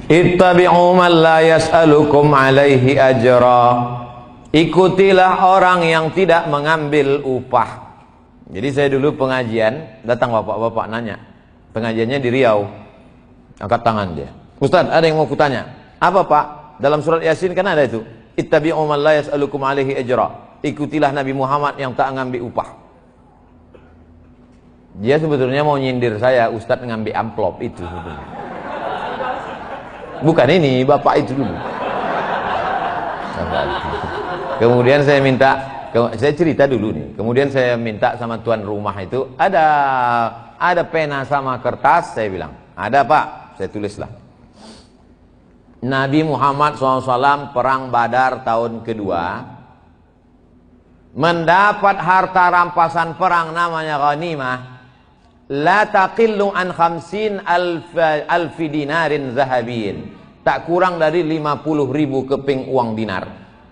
Ittabi'u man la yas'alukum alaihi ajra. Ikutilah orang yang tidak mengambil upah. Jadi saya dulu pengajian, datang bapak-bapak nanya. Pengajiannya di Riau. Angkat tangan dia. Ustaz, ada yang mau kutanya. Apa Pak? Dalam surat Yasin kan ada itu. Ittabi'u man la yas'alukum alaihi ajra. Ikutilah Nabi Muhammad yang tak ngambil upah. Dia sebetulnya mau nyindir saya, Ustaz ngambil amplop itu sebetulnya. Bukan ini, bapak itu dulu. Kemudian saya minta, saya cerita dulu nih. Kemudian saya minta sama tuan rumah itu, ada pena sama kertas, saya bilang. Ada Pak, saya tulislah. Nabi Muhammad SAW perang Badar tahun kedua, mendapat harta rampasan perang namanya ghanimah, la taqillu an 50 alfi dinarin zahabin, tak kurang dari 50.000 keping uang dinar.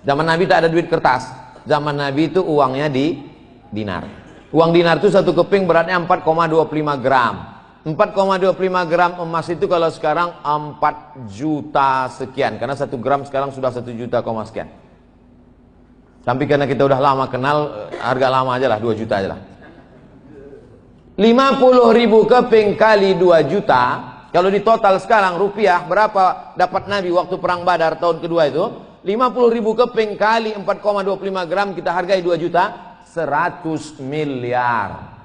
Zaman Nabi tak ada duit kertas. Zaman Nabi itu uangnya di dinar. Uang dinar itu satu keping beratnya 4,25 gram. 4,25 gram emas itu kalau sekarang 4 juta sekian. Karena 1 gram sekarang sudah 1 juta sekian. Tapi karena kita udah lama kenal, harga lama aja lah, 2 juta aja lah. 50.000 keping kali 2 juta. Kalau di total sekarang rupiah, berapa dapat Nabi waktu perang Badar tahun kedua itu? 50.000 keping kali 4,25 gram kita hargai 2 juta, 100 miliar.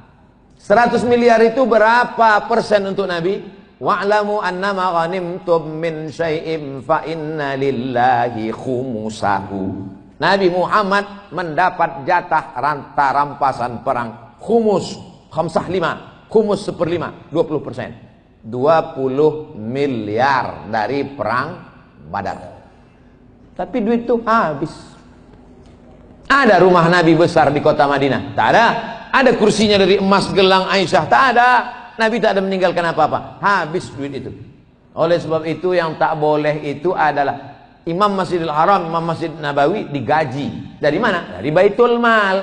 100 miliar itu berapa persen untuk Nabi? Wa'lamu annama ghanimtum min syai'in fa inna lillahi khumusahu. Nabi Muhammad mendapat jatah ranta rampasan perang khumus, khamsah 5, khumus 1/5, 20%. 20 miliar dari perang Badar. Tapi duit itu habis. Ada rumah Nabi besar di kota Madinah? Tak ada. Ada kursinya dari emas gelang Aisyah? Tak ada. Nabi tak ada meninggalkan apa-apa. Habis duit itu. Oleh sebab itu yang tak boleh itu adalah Imam Masjidil Haram, Imam Masjid Nabawi digaji. Dari mana? Dari Baitul Mal.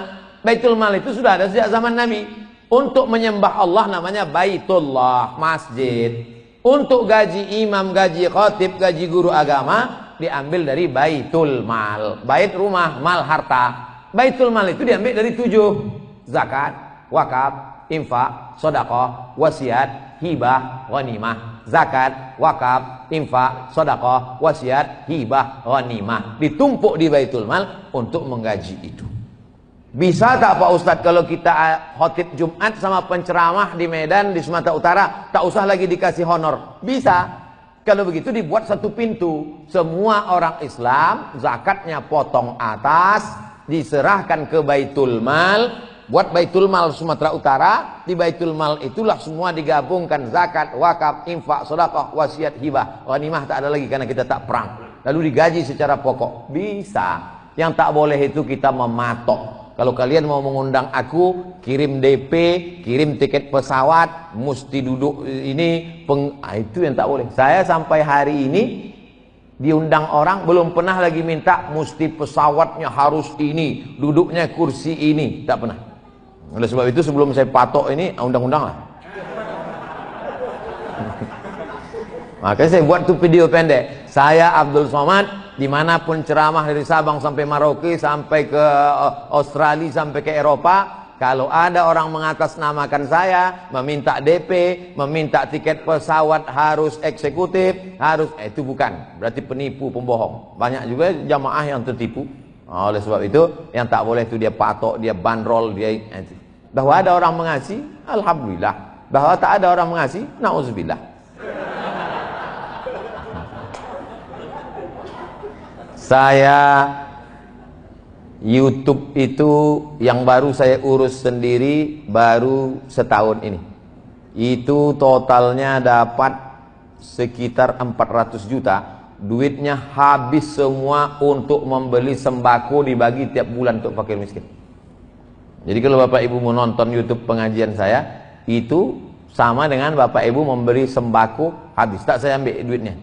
Baitul Mal itu sudah ada sejak zaman Nabi. Untuk menyembah Allah namanya Baitullah, masjid. Untuk gaji imam, gaji khatib, gaji guru agama diambil dari Baitul Mal. Bait rumah, mal harta. Baitul Mal itu diambil dari 7. Zakat, wakaf, infak, sedekah, wasiat, hibah, ghanimah. Zakat, wakaf, infak, sedekah, wasiat, hibah, ghanimah. Ditumpuk di Baitul Mal untuk menggaji itu. Bisa tak Pak Ustadz kalau kita khotib Jumat sama penceramah di Medan, di Sumatera Utara, tak usah lagi dikasih honor? Bisa. Kalau begitu dibuat satu pintu. Semua orang Islam zakatnya potong atas, diserahkan ke Baitul Mal. Buat Baitul Mal Sumatera Utara. Di Baitul Mal itulah semua digabungkan, zakat, wakaf, infak, sedekah, wasiat, hibah, ghanimah tak ada lagi karena kita tak perang. Lalu digaji secara pokok. Bisa. Yang tak boleh itu kita mematok. Kalau kalian mau mengundang aku, kirim DP, kirim tiket pesawat, mesti duduk ini, itu yang tak boleh. Saya sampai hari ini diundang orang belum pernah lagi minta mesti pesawatnya harus ini, duduknya kursi ini, tak pernah. Oleh sebab itu sebelum saya patok ini undang-undang lah. Makanya saya buat tuh video pendek. Saya Abdul Somad, dimanapun ceramah dari Sabang sampai Merauke, sampai ke Australia, sampai ke Eropa, kalau ada orang mengatasnamakan saya, meminta DP, meminta tiket pesawat harus eksekutif, harus itu bukan, berarti penipu, pembohong. Banyak juga jamaah yang tertipu. Oleh sebab itu yang tak boleh itu dia patok, dia bandrol, dia bahwa ada orang mengasih, alhamdulillah. Bahwa tak ada orang mengasih, nauzubillah. Saya YouTube itu yang baru saya urus sendiri baru setahun ini. Itu totalnya dapat sekitar 400 juta. Duitnya habis semua untuk membeli sembako dibagi tiap bulan untuk fakir miskin. Jadi kalau Bapak Ibu mau nonton YouTube pengajian saya, itu sama dengan Bapak Ibu membeli sembako habis. Tak saya ambil duitnya.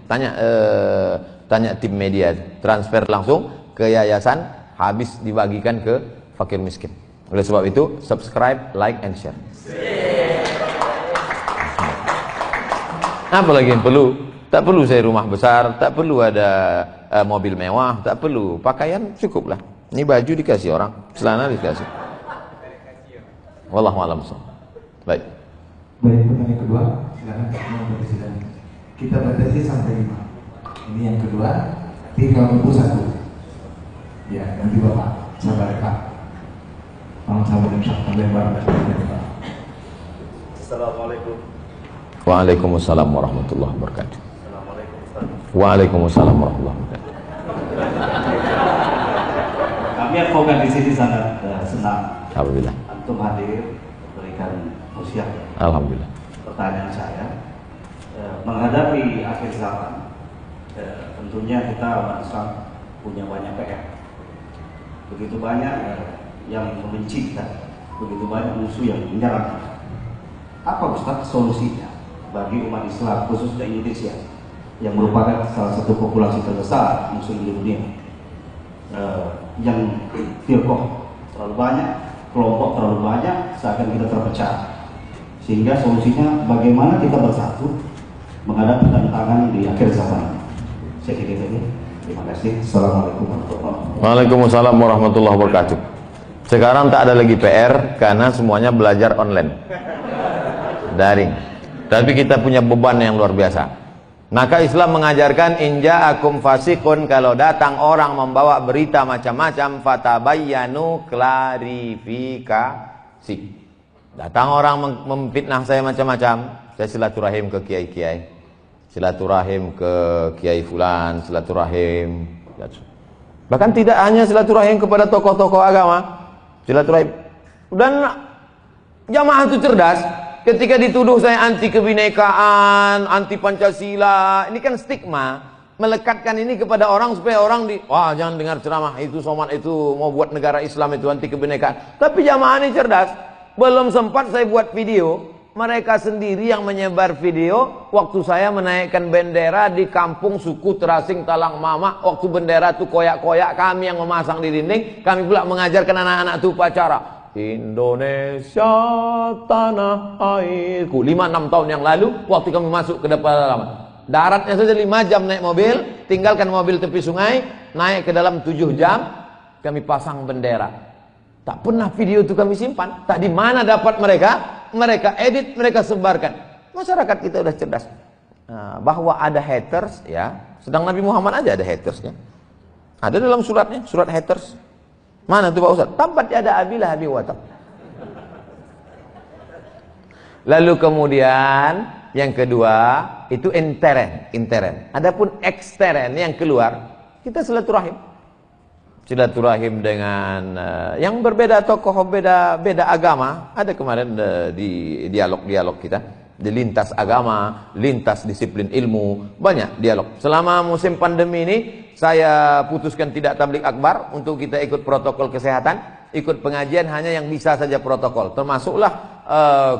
Tanya tim media, transfer langsung ke yayasan, habis dibagikan ke fakir miskin. Oleh sebab itu, subscribe, like, and share. Apa lagi yang perlu? Tak perlu saya rumah besar, tak perlu ada mobil mewah, tak perlu. Pakaian cukuplah. Ini baju dikasih orang, celana dikasih. Wallahu a'lam. Baik. Baik, pertanyaan kedua, silakan presiden. Kita batasi sampai 5. Ini yang kedua, 31. Ya, nanti Bapak sabar Pak. Sabar lebar. Assalamualaikum. Waalaikumsalam warahmatullahi wabarakatuh. Assalamualaikum Ustaz. Waalaikumsalam warahmatullahi wabarakatuh. Kami advokat di sini sangat senang. Alhamdulillah. Antum hadir berikan usia. Alhamdulillah. Pertanyaan saya, menghadapi akhir zaman, tentunya kita umat Islam punya banyak PR. Begitu banyak yang membenci kita, begitu banyak musuh yang menyerang kita. Apa Ustaz solusinya bagi umat Islam khususnya Indonesia yang merupakan salah satu populasi terbesar muslim di dunia, yang firqah terlalu banyak, kelompok terlalu banyak, seakan kita terpecah, sehingga solusinya bagaimana kita bersatu menghadapi tantangan di akhir zaman. Saya kira ini. Terima kasih. Assalamualaikum warahmatullahi wabarakatuh. Waalaikumsalam warahmatullahi wabarakatuh. Sekarang tak ada lagi PR karena semuanya belajar online, daring. Tapi kita punya beban yang luar biasa. Maka Islam mengajarkan inja akum fasikun, kalau datang orang membawa berita macam-macam, fatabayyanu, klarifikasi. Datang orang memfitnah saya macam-macam, saya silaturahim ke kiai-kiai, silaturahim ke kiai fulan, silaturahim. Bahkan tidak hanya silaturahim kepada tokoh-tokoh agama, silaturahim. Dan jamaah itu cerdas. Ketika dituduh saya anti kebinekaan, anti Pancasila, ini kan stigma, melekatkan ini kepada orang supaya orang wah jangan dengar ceramah itu, somat itu mau buat negara Islam itu anti kebinekaan. Tapi jamaah ini cerdas. Belum sempat saya buat video, mereka sendiri yang menyebar video waktu saya menaikkan bendera di kampung suku Terasing Talang Mama. Waktu bendera itu koyak-koyak, kami yang memasang di dinding, kami pula mengajarkan anak-anak itu upacara. Indonesia tanah airku. 5-6 tahun yang lalu waktu kami masuk ke depan dalam. Daratnya saja 5 jam naik mobil, tinggalkan mobil tepi sungai, naik ke dalam 7 jam, kami pasang bendera. Tak pernah video itu kami simpan. Tak di mana dapat mereka edit, mereka sebarkan. Masyarakat kita sudah cerdas. Bahwa ada haters ya, sedang Nabi Muhammad aja ada hatersnya. Ada dalam suratnya, surat haters. Mana tuh Pak Ustaz? Tampak ada abilah abi watak. Lalu kemudian yang kedua itu intern. Adapun ekstern yang keluar, kita silaturahim. Silaturahim dengan yang berbeda tokoh, beda agama. Ada kemarin di dialog kita, di lintas agama, lintas disiplin ilmu, banyak dialog. Selama musim pandemi ini saya putuskan tidak tablik akbar untuk kita ikut protokol kesehatan, ikut pengajian hanya yang bisa saja protokol, termasuklah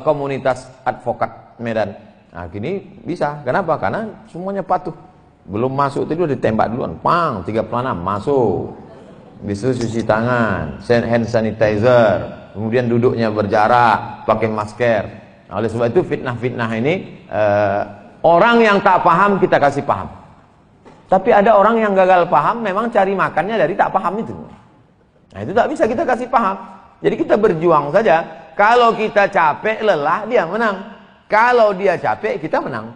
komunitas advokat Medan. Nah, kini bisa. Kenapa? Karena semuanya patuh. Belum masuk itu ditembak duluan, pang 36 masuk. Bisa cuci tangan, hand sanitizer, kemudian duduknya berjarak, pakai masker. Nah, oleh sebab itu fitnah-fitnah ini orang yang tak paham kita kasih paham. Tapi ada orang yang gagal paham, memang cari makannya dari tak paham itu. Nah, itu tak bisa kita kasih paham. Jadi kita berjuang saja. Kalau kita capek, lelah, dia menang. Kalau dia capek, kita menang.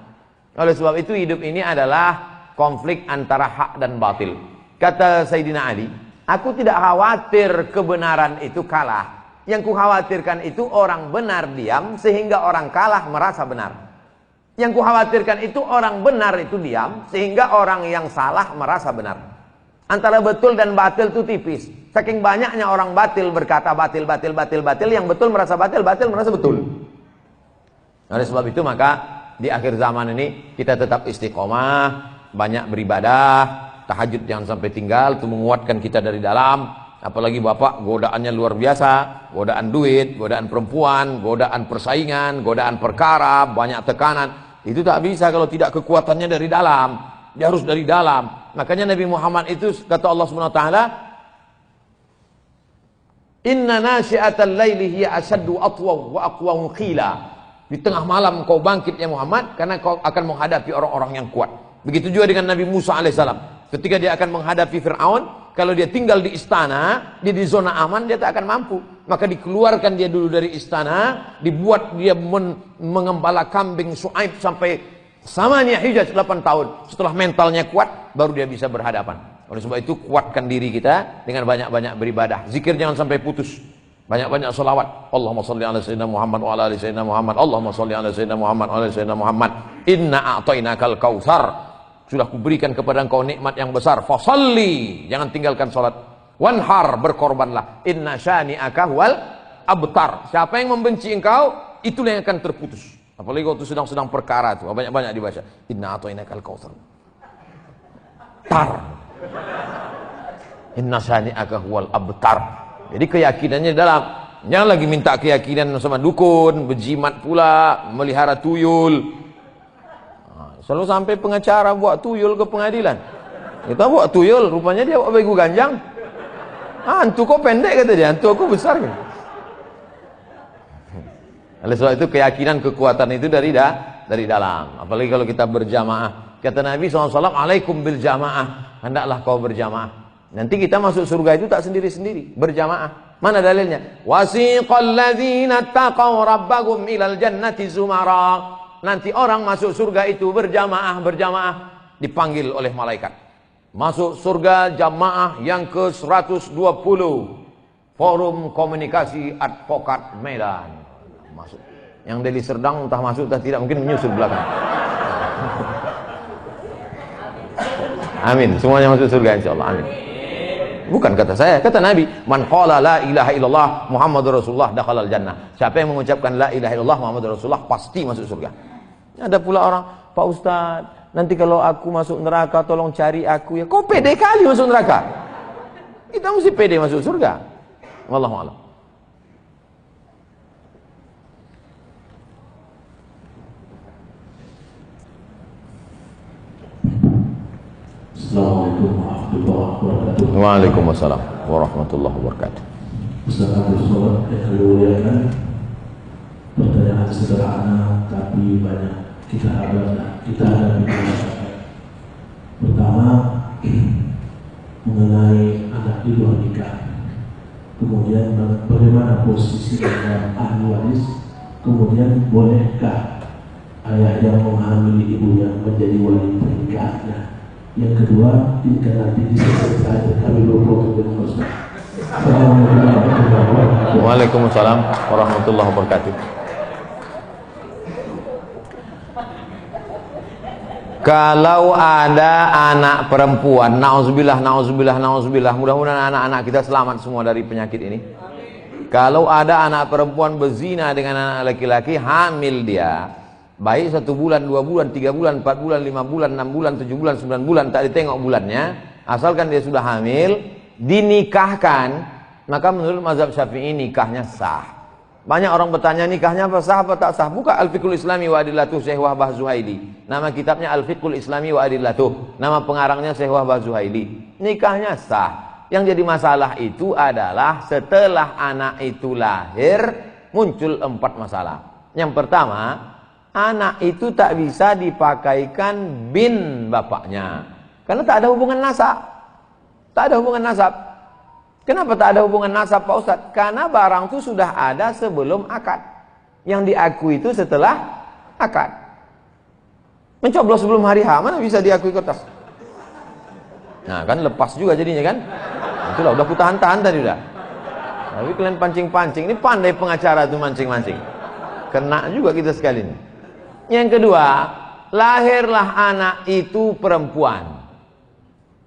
Oleh sebab itu hidup ini adalah konflik antara hak dan batil. Kata Sayyidina Ali, aku tidak khawatir kebenaran itu kalah. Yang kukhawatirkan itu orang benar diam sehingga orang kalah merasa benar. Yang kukhawatirkan itu orang benar itu diam sehingga orang yang salah merasa benar. Antara betul dan batil itu tipis. Saking banyaknya orang batil berkata batil, yang betul merasa batil merasa betul. Oleh sebab itu maka di akhir zaman ini kita tetap istiqomah, banyak beribadah, tahajud jangan sampai tinggal, itu menguatkan kita dari dalam. Apalagi Bapak godaannya luar biasa, godaan duit, godaan perempuan, godaan persaingan, godaan perkara, banyak tekanan. Itu tak bisa kalau tidak kekuatannya dari dalam. Dia harus dari dalam. Makanya Nabi Muhammad itu kata Allah Subhanahu wa taala, "Inna nasyi'atal laili hiya ashaddu atwa wa aqwamu qila." Di tengah malam kau bangkit ya Muhammad karena kau akan menghadapi orang-orang yang kuat. Begitu juga dengan Nabi Musa alaihissalam. Ketika dia akan menghadapi Fir'aun, kalau dia tinggal di istana, dia di zona aman, dia tak akan mampu. Maka dikeluarkan dia dulu dari istana, dibuat dia mengembala kambing Syuaib sampai samanya hijaz 8 tahun. Setelah mentalnya kuat, baru dia bisa berhadapan. Oleh sebab itu, kuatkan diri kita dengan banyak-banyak beribadah. Zikir jangan sampai putus. Banyak-banyak salawat. Allahumma salli ala sayyidina Muhammad wa ala ali sayyidina Muhammad. Allahumma salli ala sayyidina Muhammad wa ala ali sayyidina Muhammad. Inna a'tainakal kautsar. Sudah kuberikan kepada engkau nikmat yang besar. Fasalli, jangan tinggalkan salat. Wanhar, berkorbanlah. Inna syani'aka huwal abtar. Siapa yang membenci engkau, itulah yang akan terputus. Apalagi waktu sedang perkara itu, banyak-banyak dibaca. Inna a'tainakal kautsar. Tar. Inna syani'aka huwal abtar. Jadi keyakinannya dalam. Jangan lagi minta keyakinan sama dukun, berjimat pula, melihara tuyul. Selalu sampai pengacara buat tuyul ke pengadilan. Kita buat tuyul, rupanya dia buat begu ganjang. Hantu kok pendek kata dia, hantu aku besar gitu. Oleh sebab itu keyakinan kekuatan itu dari dalam. Apalagi kalau kita berjamaah. Kata Nabi SAW, alaikum bil jamaah. Hendaklah kau berjamaah. Nanti kita masuk surga itu tak sendiri-sendiri, berjamaah. Mana dalilnya? Wasiqal ladzina taqaw rabbahum ilal jannati zumara. Nanti orang masuk surga itu berjamaah, dipanggil oleh malaikat. Masuk surga jamaah yang ke-120. Forum Komunikasi Advokat Medan. Masuk. Yang dari Serdang entah masuk entah tidak, mungkin menyusul belakang. Amin. Semuanya masuk surga insyaallah. Amin. Bukan kata saya, kata Nabi, man qala la ilaha illallah Muhammadur Rasulullah dakhalal jannah. Siapa yang mengucapkan la ilaha illallah Muhammadur Rasulullah pasti masuk surga. Ada pula orang, Pak Ustaz, nanti kalau aku masuk neraka tolong cari aku ya. Kau pede kali masuk neraka. Kita mesti pede masuk surga. Wallahu a'lam. Assalamualaikum warahmatullahi wabarakatuh. Waalaikumsalam warahmatullahi wabarakatuh. Ustaz Abdul Somad yang muliakan, pertanyaan sederhana tapi banyak kita hadapi masyarakat. Pertama, mengenai anak di luar nikah. Kemudian bagaimana posisi dalam ahli waris. Kemudian bolehkah ayah yang menghamili ibunya menjadi wali pernikahannya. Yang kedua, jika nanti diselesaikan kami berfoto dengan Ustaz. Waalaikumsalam warahmatullahi wabarakatuh. Kalau ada anak perempuan, nauzubillah, mudah-mudahan anak-anak kita selamat semua dari penyakit ini. Kalau ada anak perempuan berzina dengan anak laki-laki, hamil dia, baik 1 bulan, 2 bulan, 3 bulan, 4 bulan, 5 bulan, 6 bulan, 7 bulan, 9 bulan, tak ditengok bulannya, asalkan dia sudah hamil, dinikahkan, maka menurut mazhab Syafi'i nikahnya sah. Banyak orang bertanya nikahnya apa sah apa tak sah. Buka Al-Fiqhul Islami wa Adillatuh Syekh Wahbah Zuhaili. Nama kitabnya Al-Fiqhul Islami wa Adillatuh. Nama pengarangnya Syekh Wahbah Zuhaili. Nikahnya sah. Yang jadi masalah itu adalah setelah anak itu lahir muncul 4 masalah. Yang pertama, anak itu tak bisa dipakaikan bin bapaknya karena tak ada hubungan nasab. Tak ada hubungan nasab. Kenapa tak ada hubungan nasab Pak Ustadz? Karena barang itu sudah ada sebelum akad. Yang diakui itu setelah akad. Mencoblos sebelum hari H, mana bisa diakui kertas? Nah kan lepas juga jadinya kan. Itulah udah kutahan-tahan tadi udah. Tapi kalian pancing-pancing. Ini pandai pengacara tuh mancing-mancing. Kena juga kita sekali ini. Yang kedua, lahirlah anak itu perempuan.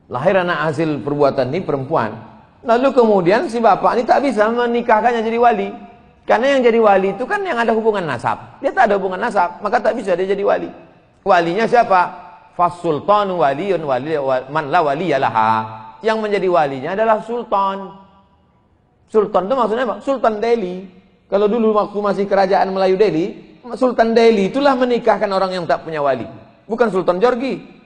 Lahir anak hasil perbuatan ini perempuan. Lalu kemudian si bapak ini tak bisa menikahkannya jadi wali. Karena yang jadi wali itu kan yang ada hubungan nasab. Dia tak ada hubungan nasab, maka tak bisa dia jadi wali. Walinya siapa? Fasultanu waliyun man la waliyalaha. Yang menjadi walinya adalah sultan. Sultan itu maksudnya apa? Sultan Delhi. Kalau dulu waktu masih kerajaan Melayu Delhi, Sultan Delhi itulah menikahkan orang yang tak punya wali. Bukan Sultan Jorgi.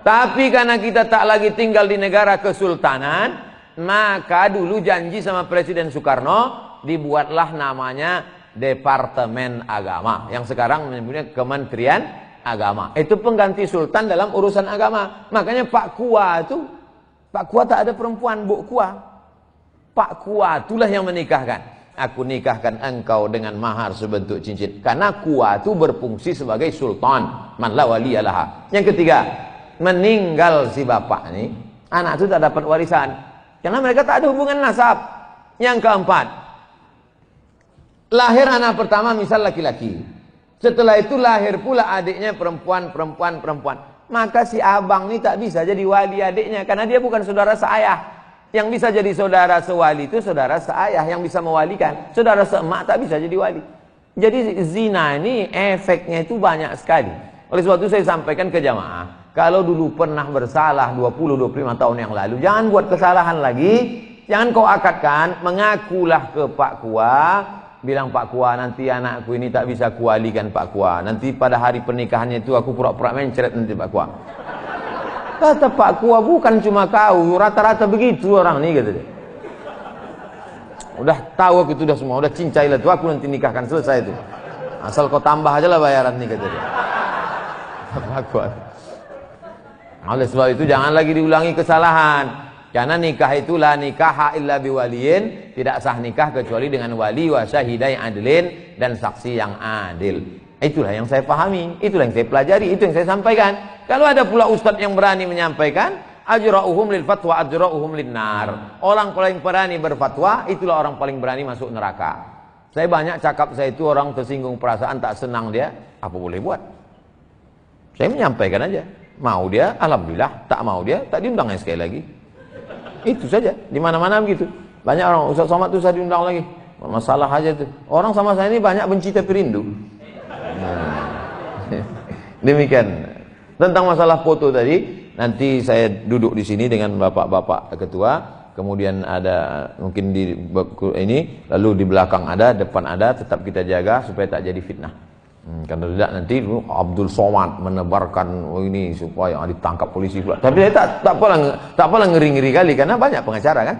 Tapi karena kita tak lagi tinggal di negara kesultanan, maka dulu janji sama Presiden Soekarno, dibuatlah namanya Departemen Agama. Yang sekarang menyebutnya Kementerian agama. Itu pengganti sultan dalam urusan agama. Makanya Pak Kua itu, Pak Kua tak ada perempuan, Bu Kua. Pak Kua itulah yang menikahkan. Aku nikahkan engkau dengan mahar sebentuk cincin. Karena Kua itu berfungsi sebagai sultan. Man la waliyalaha. Yang ketiga, meninggal si bapak ini, anak itu tak dapat warisan. Karena mereka tak ada hubungan nasab. Yang keempat, lahir anak pertama misal laki-laki. Setelah itu lahir pula adiknya perempuan. Maka si abang ini tak bisa jadi wali adiknya. Karena dia bukan saudara seayah. Yang bisa jadi saudara sewali itu saudara seayah yang bisa mewalikan. Saudara seemak tak bisa jadi wali. Jadi zina ini efeknya itu banyak sekali. Oleh sebab itu saya sampaikan ke jamaah, kalau dulu pernah bersalah 20-25 tahun yang lalu, jangan buat kesalahan lagi. Jangan kau akadkan, mengakulah ke Pak Kua, bilang Pak Kua, nanti anakku ini tak bisa kualikan Pak Kua. Nanti pada hari pernikahannya itu aku pura-pura mencret nanti Pak Kua. Kata Pak Kua, bukan cuma kau, rata-rata begitu orang nih, kata dia. Udah tahu aku itu udah semua, udah cincailah tuh, aku nanti nikahkan, selesai itu. Asal kau tambah aja lah bayaran nih, kata dia. Pak Kua. Oleh sebab itu jangan lagi diulangi kesalahan. Karena nikah itulah nikah illa biwaliyin, tidak sah nikah kecuali dengan wali wa syahidai adlin dan saksi yang adil. Itulah yang saya pahami, itulah yang saya pelajari, itu yang saya sampaikan. Kalau ada pula ustadz yang berani menyampaikan, ajra'uhum lil fatwa ajra'uhum lin nar. Orang paling berani berfatwa, itulah orang paling berani masuk neraka. Saya banyak cakap saya itu orang tersinggung perasaan, tak senang dia, apa boleh buat? Saya menyampaikan aja. Mau dia, alhamdulillah. Tak mau dia, tak diundangnya sekali lagi. Itu saja, di mana-mana begitu. Banyak orang, Ustaz Somad itu saya diundang lagi. Masalah aja tuh. Orang sama saya ini banyak benci tapi rindu. Demikian. Tentang masalah foto tadi, nanti saya duduk di sini dengan bapak-bapak ketua, kemudian ada mungkin di ini, lalu di belakang ada, depan ada, tetap kita jaga supaya tak jadi fitnah. Karena tidak nanti Abdul Somad menebarkan ini supaya ditangkap polisi pula. Tapi saya tak apalah ngeri-ngeri kali karena banyak pengacara kan.